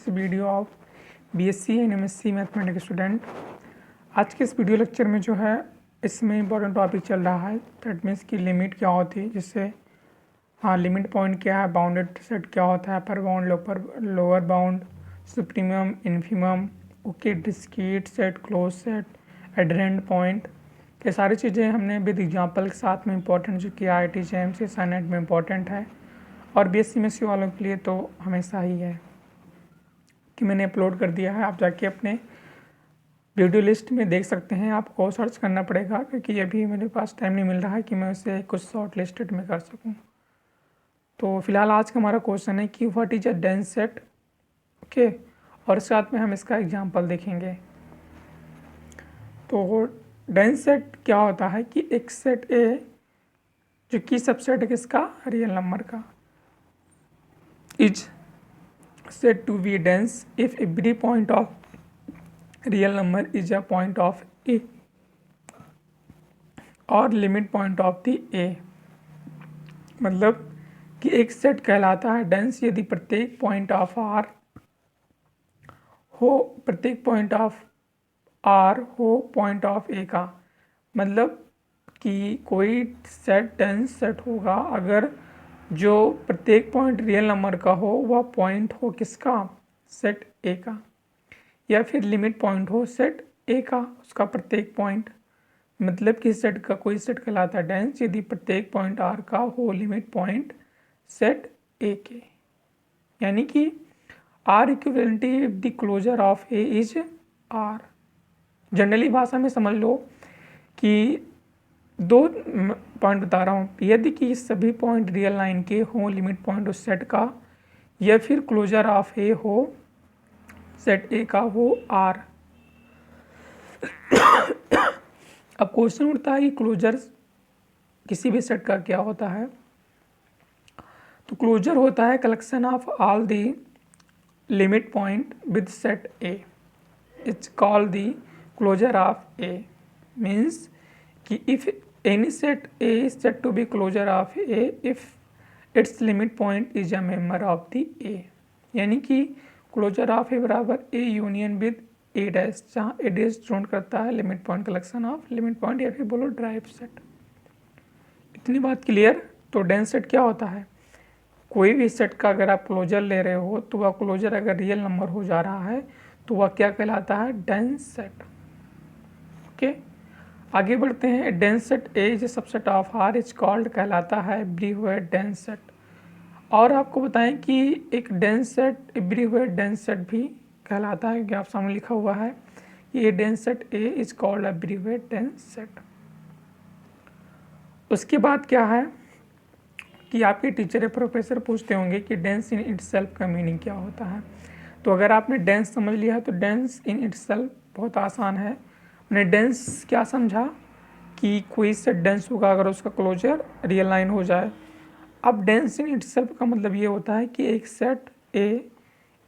This video of BSc and MSc mathematics student. आज के इस वीडियो लेक्चर में जो है इसमें इंपॉर्टेंट टॉपिक चल रहा है, दैट मीन्स की लिमिट क्या होती है, जिससे लिमिट पॉइंट क्या है, बाउंडेड सेट क्या होता है, upper bound lower bound, supremum infimum, okay, discrete set, close set, adherent point, ये सारी चीज़ें हमने विद एग्जांपल के साथ में इंपॉर्टेंट जो कि IIT JAM साइनेट में इंपॉर्टेंट है और BSc MSc वालों के लिए तो हमेशा ही है कि मैंने अपलोड कर दिया है। आप जाके अपने वीडियो लिस्ट में देख सकते हैं, आपको सर्च करना पड़ेगा क्योंकि अभी मेरे पास टाइम नहीं मिल रहा है कि मैं उसे कुछ शॉर्ट लिस्टेड में कर सकूं। तो फिलहाल आज का हमारा क्वेश्चन है कि what is a dense set, okay, और साथ में हम इसका एग्जांपल देखेंगे। तो डेंस सेट क्या होता है कि एक सेट ए जो कि सबसेट है किसका, रियल नंबर का, is said to be dense if every point of real number is a point of A और limit point of the A। मतलब कि एक सेट कहलाता है डेंस यदि प्रत्येक पॉइंट ऑफ R हो, प्रत्येक पॉइंट ऑफ R हो पॉइंट ऑफ A का। मतलब कि कोई सेट डेंस सेट होगा अगर जो प्रत्येक पॉइंट रियल नंबर का हो वह पॉइंट हो किसका, सेट ए का, या फिर लिमिट पॉइंट हो सेट ए का, उसका प्रत्येक पॉइंट। मतलब कि सेट का कोई सेट कहलाता है डेंस यदि प्रत्येक पॉइंट आर का हो लिमिट पॉइंट सेट ए के। यानी कि R equivalent the closure of A is R. Generally भाषा में समझ लो कि दो पॉइंट बता रहा हूँ, यदि कि सभी पॉइंट रियल लाइन के हों लिमिट पॉइंट उस सेट का, या फिर क्लोजर ऑफ ए हो सेट ए का वो आर। अब क्वेश्चन उठता है कि क्लोजर किसी भी सेट का क्या होता है। तो क्लोजर होता है collection of all the limit point with set A, it's called the closure of A. Means कि if any set A is said to be closure of A if its limit point is a member of the A। यानी कि closure of A बराबर A union with A dash, जहाँ A dash जोड़ करता है limit point collection of limit point, या फिर बोलो ड्राइव सेट। इतनी बात क्लियर। तो डेंस सेट क्या होता है, कोई भी सेट का अगर आप क्लोजर ले रहे हो तो वह क्लोजर अगर रियल नंबर हो जा रहा है तो वह क्या कहलाता है, डेंस सेट। ओके, आगे बढ़ते हैं। Dense set A is subset of R is called कहलाता है एब्रीवेट डेंस सेट। और आपको बताएं कि एक dense set abbreviate dense set भी कहलाता है, क्योंकि आप सामने लिखा हुआ है ये dense set A is called abbreviate dense set. उसके बाद क्या है कि आपके टीचर या प्रोफेसर पूछते होंगे कि डेंस इन इटसेल्फ का मीनिंग क्या होता है। तो अगर आपने डेंस समझ लिया है तो डेंस इन इटसेल्फ बहुत आसान है। मैंने डेंस क्या समझा कि कोई सेट डेंस होगा अगर उसका क्लोजर रियल लाइन हो जाए। अब डेंस इन इटसेल्फ का मतलब ये होता है कि एक set A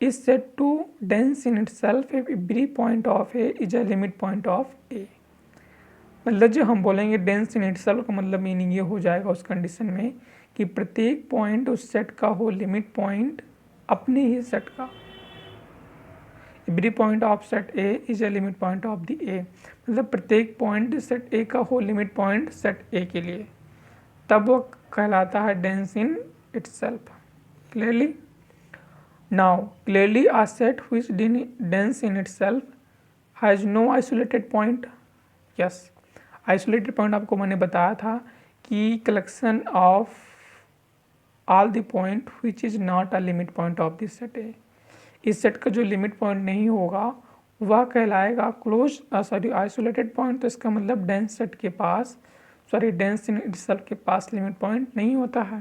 is set to dense in itself if every point of A is a limit point of A. मतलब जो हम बोलेंगे डेंस इन इटसेल्फ का मतलब मीनिंग ये हो जाएगा उस कंडीशन में कि प्रत्येक पॉइंट उस सेट का हो लिमिट पॉइंट अपने ही सेट का। Every point of set A is a limit point of the ए। मतलब प्रत्येक पॉइंट सेट ए का हो लिमिट पॉइंट सेट ए के लिए, तब वो कहलाता है dense in itself. Clearly now, clearly a set which dense in itself has no isolated point. Yes, isolated point आपको मैंने बताया था कि collection of all the point which is not a limit point of this set A. इस set का जो limit point नहीं होगा वह कहलाएगा आइसोलेटेड पॉइंट। तो इसका मतलब डेंस सेट के पास डेंस इन इटसेल्फ के पास लिमिट पॉइंट नहीं होता है,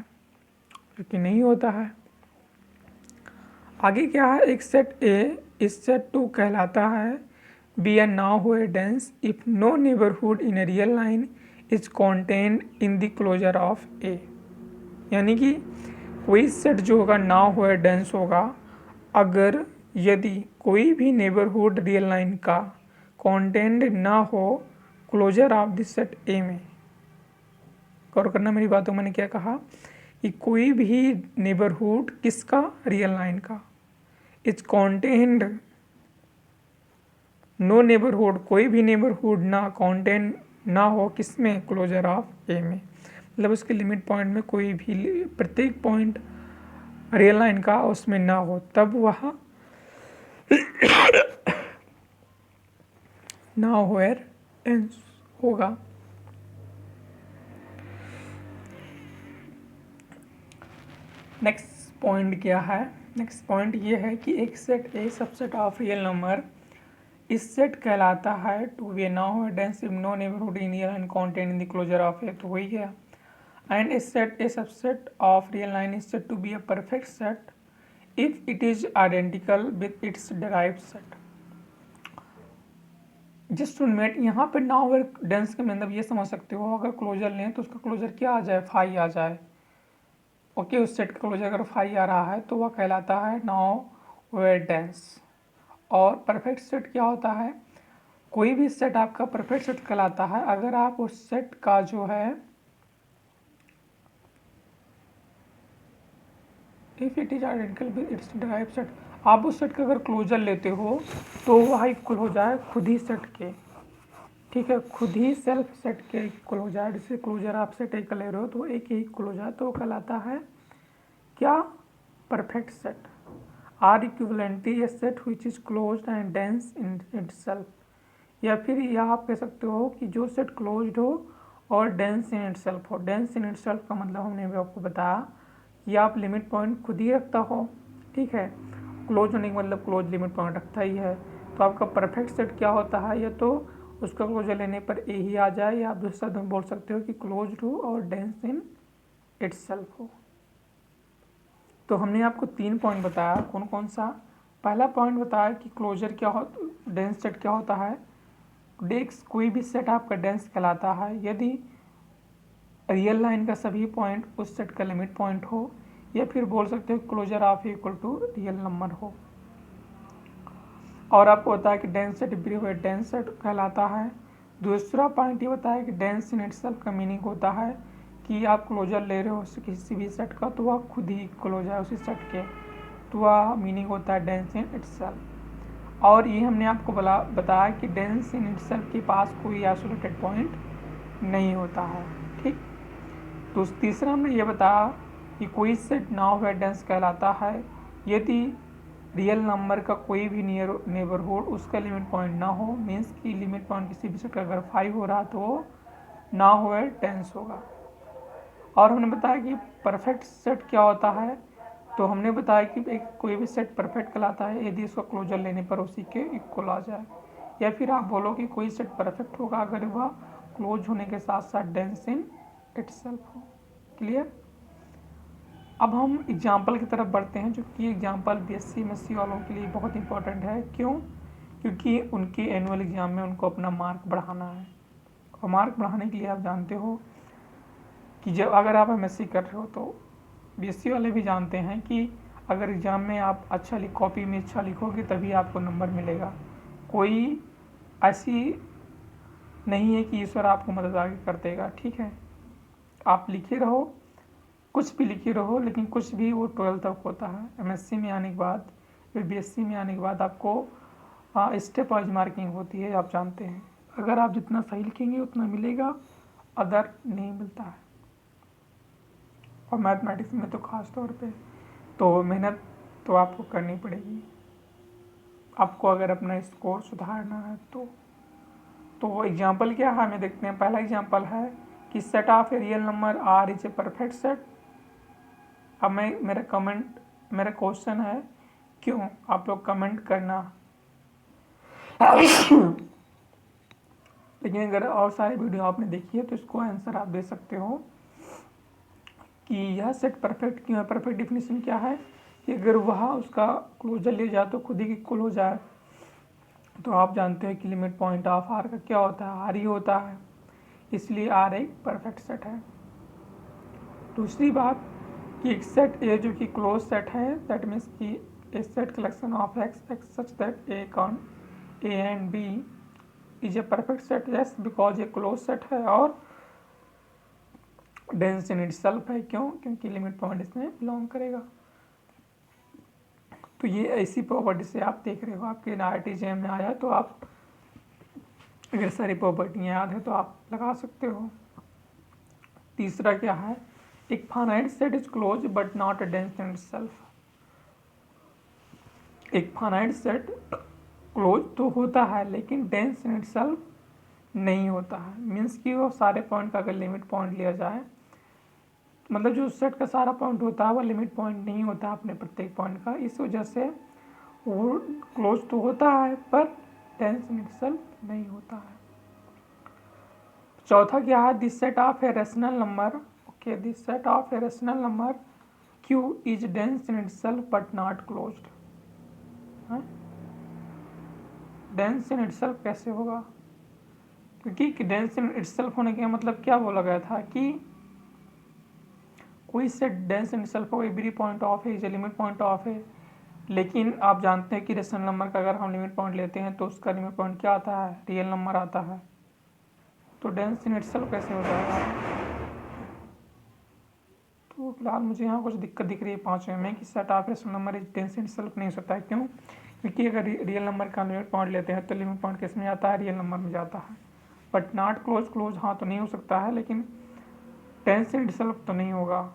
क्योंकि नहीं होता है। आगे क्या है, एक सेट ए इस सेट टू कहलाता है be A nowhere dense if no neighbourhood in a real line is contained in the closure of A. यानी कि कोई सेट जो होगा नाउ हुए डेंस होगा अगर यदि कोई भी नेबरहुड रियल लाइन का कॉन्टेंट ना हो closure of this set A में। गौर करना मेरी बातों, मैंने क्या कहा कि कोई भी नेबरहुड किसका, रियल लाइन का, इज कॉन्टेन्ड, नो नेबरहुड, कोई भी नेबरहुड ना कॉन्टेन ना हो किसमें, क्लोजर ऑफ ए में, मतलब उसके लिमिट पॉइंट में कोई भी प्रत्येक पॉइंट रियल लाइन का उसमें ना हो, तब वह ना वेयर डेंस होगा। नेक्स्ट पॉइंट क्या है, नेक्स्ट पॉइंट ये है कि एक set A subset of real number, इस सेट कहलाता है to be nowhere dense if no neighbourhood in real and contained in the closure of A, तो वही है। And a set A subset of real line is set to be a perfect set if it is identical with its derived set. Just roommate, यहाँ पे now where dense के मतलब ये समझ सकते हो, अगर क्लोजर लें तो उसका क्लोजर क्या आ जाए, फाई आ जाए। ओके, उस सेट का क्लोजर अगर फाई आ रहा है तो वह कहलाता है नाउ वेयर डेंस। और परफेक्ट सेट क्या होता है, कोई भी सेट आपका परफेक्ट सेट कहलाता है अगर आप उस सेट का जो है if it is identical with its derived set, आप उस सेट का अगर क्लोजर लेते हो तो वह इक्वल हो जाए खुद ही सेट के, ठीक है, खुद ही सेल्फ सेट के इक्वल हो जाए। जैसे क्लोजर आप सेट एक ले रहे हो तो एक ही इक्वल हो जाए, तो कहलाता है क्या, perfect set. R equivalently a set which is closed and dense in itself, या फिर यह आप कह सकते हो कि जो सेट क्लोज्ड हो और डेंस इन इटसेल्फ हो। डेंस इन इटसेल्फ का मतलब हमने भी आपको बताया कि आप लिमिट पॉइंट खुद ही रखता हो, ठीक है, क्लोज होने का मतलब क्लोज लिमिट पॉइंट रखता ही है। तो आपका परफेक्ट सेट क्या होता है, या तो उसका क्लोजर लेने पर ए ही आ जाए, या आप दूसरा शब्द में बोल सकते हो कि क्लोज्ड हो और डेंस इन इटसेल्फ हो। तो हमने आपको 3 पॉइंट बताया, कौन कौन सा। पहला पॉइंट बताया कि क्लोजर क्या हो, डेंस सेट क्या होता है। डेक्स, कोई भी सेट आपका डेंस कहलाता है यदि रियल लाइन का सभी पॉइंट उस सेट का लिमिट पॉइंट हो, या फिर बोल सकते हो closure of equal to real number हो। और आपको होता है कि डेंस सेट भी हुए डेंस सेट कहलाता है। दूसरा पॉइंट ये बताया कि डेंस इन इटसेल्फ का मीनिंग होता है कि आप क्लोजर ले रहे हो किसी भी सेट का तो वह खुद ही इक्वल हो जाए उसी सेट के, तो वह मीनिंग होता है डेंस इन इटसेल्फ। और ये हमने आपको बताया कि डेंस इन इटसेल्फ के पास कोई आइसोलेटेड पॉइंट नहीं होता है, ठीक। तो तीसरा हमने ये बताया कि कोई सेट नाउ वेयर डेंस कहलाता है यदि रियल नंबर का कोई भी नेबरहुड उसका लिमिट पॉइंट ना हो, मीन्स कि लिमिट पॉइंट किसी भी सेट का अगर 5 हो रहा तो वो नाउ वेयर डेंस होगा। और हमने बताया कि परफेक्ट सेट क्या होता है, तो हमने बताया कि एक कोई भी सेट परफेक्ट कहलाता है यदि उसका क्लोजर लेने पर उसी के इक्वल आ जाए, या फिर आप बोलो कि कोई सेट परफेक्ट होगा अगर वह क्लोज होने के साथ साथ डेंस इन इटसेल्फ हो। क्लियर। अब हम एग्जाम्पल की तरफ बढ़ते हैं, जो कि एग्जाम्पल बीएससी एमएससी वालों के लिए बहुत इंपॉर्टेंट है। क्यों? क्योंकि उनके एनुअल एग्जाम में उनको अपना मार्क बढ़ाना है, और मार्क बढ़ाने के लिए आप जानते हो कि जब अगर आप एमएससी कर रहे हो तो बीएससी वाले भी जानते हैं कि अगर एग्ज़ाम में आप अच्छा कॉपी में अच्छा लिखोगे तभी आपको नंबर मिलेगा। कोई ऐसी नहीं है कि ईश्वर आपको मदद आगे कर देगा, ठीक है। आप लिखे रहो, कुछ भी लिखे रहो, लेकिन कुछ भी वो 12 तक होता है। एमएससी में आने के बाद फिर बीएससी में आने के बाद आपको स्टेप वाइज मार्किंग होती है, आप जानते हैं। अगर आप जितना सही लिखेंगे उतना मिलेगा, अदर नहीं मिलता है। और मैथमेटिक्स में तो ख़ास तौर पे तो मेहनत तो आपको करनी पड़ेगी, आपको अगर अपना स्कोर सुधारना है तो एग्जाम्पल क्या है हमें देखते हैं। पहला एग्जाम्पल है कि set of a real number R is a perfect set. अब मेरा क्वेश्चन है, क्यों? आप लोग कमेंट करना लेकिन अगर और सारी वीडियो आपने देखी है तो इसको आंसर आप दे सकते हो कि यह सेट परफेक्ट क्यों है। परफेक्ट डिफिनीशन क्या है कि अगर वह उसका क्लोजर ले जाए तो खुद ही इक्वल हो जाए। तो आप जानते हैं कि लिमिट पॉइंट ऑफ आर का क्या होता है, आर ही होता है, इसलिए आर एक परफेक्ट सेट है। दूसरी बात कि एक सेट ए जो कि क्लोज सेट है, दैट मीन्स कि A set collection of X X such that A con A and B is a perfect set, yes, because A close set है और डेंस इन इटसेल्फ है। क्यों? क्योंकि limit point इसमें belong करेगा। तो ये ऐसी प्रॉपर्टी से आप देख रहे हो, आपके RTGM में आया तो आप अगर सारी प्रॉपर्टी याद है तो आप लगा सकते हो। तीसरा क्या है, एक finite set is close but not a dense in itself. एक फाइनाइट सेट क्लोज तो होता है लेकिन डेंस इन इटसेल्फ नहीं होता है। मीन्स कि वो सारे पॉइंट का अगर लिमिट पॉइंट लिया जाए, मतलब जो सेट का सारा पॉइंट होता है वो लिमिट पॉइंट नहीं होता अपने प्रत्येक पॉइंट का, इस वजह से वो क्लोज तो होता है पर डेंस इन इटसेल्फ नहीं होता है। चौथा क्या है, this set of a rational number, okay, this set of a rational number Q is dense in itself but not closed. Dense in itself कैसे होगा, क्योंकि डेंस इन इटसेल्फ होने का मतलब क्या बोला गया था कि कोई सेट डेंस इन इटसेल्फ हो, एवरी पॉइंट ऑफ है, लिमिट पॉइंट ऑफ है, लेकिन आप जानते हैं कि रेशनल नंबर का अगर हम लिमिट पॉइंट लेते हैं तो उसका लिमिट पॉइंट क्या आता है, रियल नंबर आता है। तो डेंस इन इटसेल्फ कैसे हो जाएगा। तो फिलहाल मुझे यहाँ कुछ दिक्कत दिख रही है पाँचवें में कि set of rational number is dense in itself नहीं हो सकता है। क्यों, क्योंकि अगर रियल नंबर का लिमिट पॉइंट लेते हैं तो लिमिट पॉइंट किस में जाता है, रियल नंबर में जाता है। बट नॉट क्लोज, क्लोज हाँ तो नहीं हो सकता है, लेकिन डेंस इन इटसेल्फ तो नहीं होगा।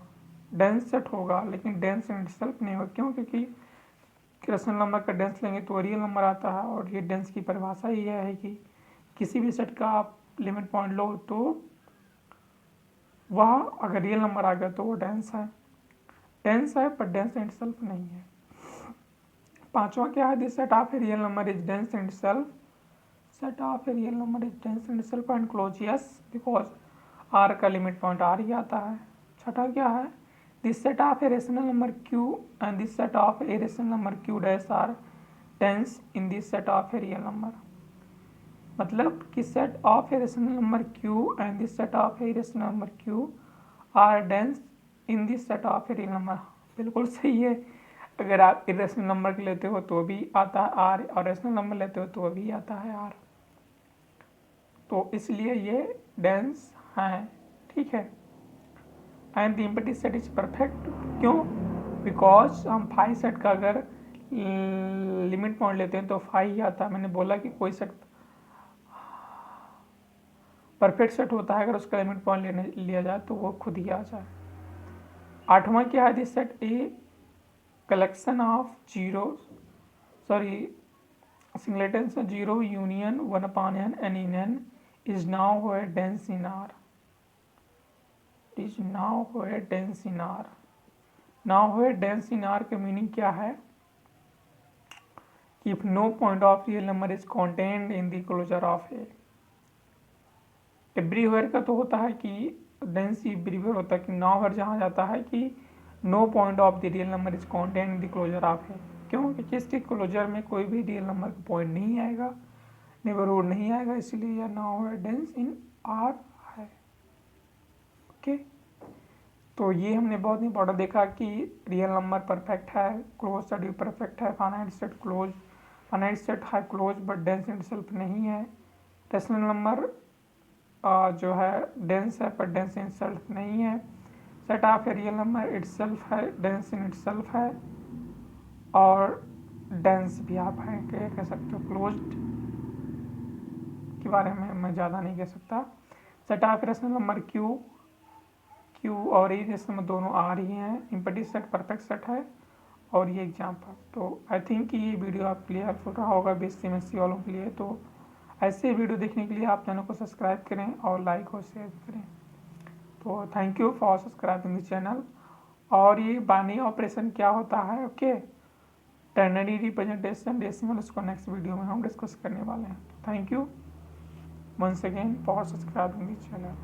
डेंस सेट होगा लेकिन डेंस इन इटसेल्फ नहीं होगा। क्यों, क्योंकि रेशनल नंबर का डेंस लेंगे तो रियल नंबर आता है, और ये डेंस की परिभाषा ही यह है कि किसी भी सेट का आप लिमिट पॉइंट लो तो वह अगर रियल नंबर आ गया तो वो डेंस है। डेंस है पर डेंस इन इटसेल्फ नहीं है। पांचवा क्या है, this set of a real number is dense in itself, set of a real number is dense in itself and close, yes, because R का लिमिट पॉइंट आर ही आता है। छठा क्या है, this set of a rational number Q and this set of a rational number Q dash R dense in this set of a real number. मतलब कि set of a rational number Q and this set of a rational number Q R dense in this set of a real number. बिल्कुल सही है, अगर आप irrational number लेते हो तो भी आता है आर, और रेशनल नंबर लेते हो तो भी आता है आर, तो इसलिए ये डेंस हैं, ठीक है। And the empty set is perfect, क्यों, बिकॉज हम फाइव सेट का अगर लिमिट पॉइंट लेते हैं तो फाइव ही आता है। मैंने बोला कि कोई सेट परफेक्ट सेट होता है अगर उसका लिमिट पॉइंट लिया जाए तो वो खुद ही आ जाए। आठवां क्या है, this set A collection of zero, sorry singleton से zero union 1/n and in n is now where dense in R, is now where dense in R। now where dense in R का meaning क्या है कि if no point of real number is contained in the closure of A। Everywhere का तो होता है कि dense everywhere होता है कि nowhere जहाँ जाता है कि no point of the real number is contained in the closure of A. क्यों, क्योंकि इसके क्लोजर में कोई भी रियल नंबर का पॉइंट नहीं आएगा, नेबरहुड नहीं आएगा, इसलिए यह नाउ डेंस इन आर है। ओके, तो ये हमने बहुत इंपॉर्टेंट देखा कि रियल नंबर परफेक्ट है, क्लोज सेट भी परफेक्ट है, finite set close, finite set है close but dense in itself नहीं है। रेशनल नंबर जो है डेंस है पर डेंस इन इटसेल्फ नहीं है। Set of a real number itself है, डेंस इन इटसेल्फ है, और डेंस भी आप हैं कह सकते हो। क्लोज्ड के बारे में मैं ज़्यादा नहीं कह सकता। Set of rational number Q और ई रेशनल नंबर दोनों आ रही हैं। इम्पटी सेट परफेक्ट सेट है, और ये एग्जाम्पल। तो आई थिंक कि ये वीडियो आपके लिए हेल्पफुल रहा होगा BSc MSc वालों के लिए। तो ऐसे वीडियो देखने के लिए आप चैनल को सब्सक्राइब करें और लाइक और शेयर करें। तो thank you for subscribing the channel. और ये बाइनरी ऑपरेशन क्या होता है, ओके, टर्नरी रिप्रेजेंटेशन डेसिमल, उसको नेक्स्ट वीडियो में हम डिस्कस करने वाले हैं। Thank you once again for subscribing the channel.